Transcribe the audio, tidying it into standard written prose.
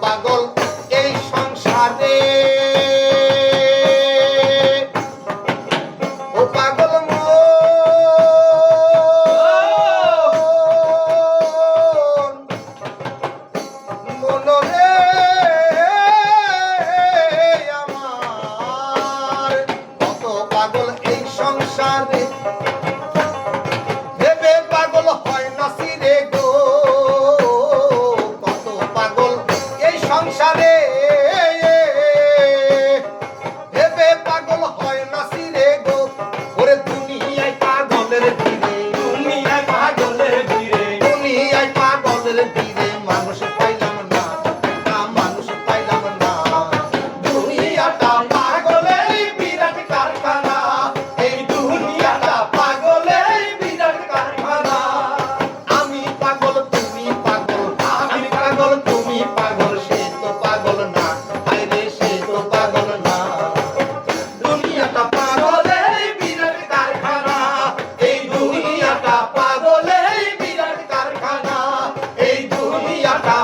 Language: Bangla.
পাগল এই সংসারে ও পাগল মনরে আমার কত পাগল এই সংসারে ভেবে পাগল হয় না সিরে গো কত পাগল এই সংসারে ভেবে পাগল হয় না সিরে গো ওরে দুনিয়ায় পাগলের ভিড়ে দুনিয়ায় পাগলের ভিড়ে দুনিয়ায় পাগলের ভিড়ে মানুষ পাইলাম না মানুষ পাইলাম না দুনিয়াটা পাগলের বিরাট কারখানা এই দুনিয়াটা পাগলের বিরাট কারখানা আমি পাগল তুমি পাগল আমি পাগল তুমি পাগল সে তো পাগল না আরে সে তো পাগল না দুনিয়াটা পাগলের বিরাট কারখানা এই দুনিয়াটা পাগলের বিরাট কারখানা এই দুনিয়াটা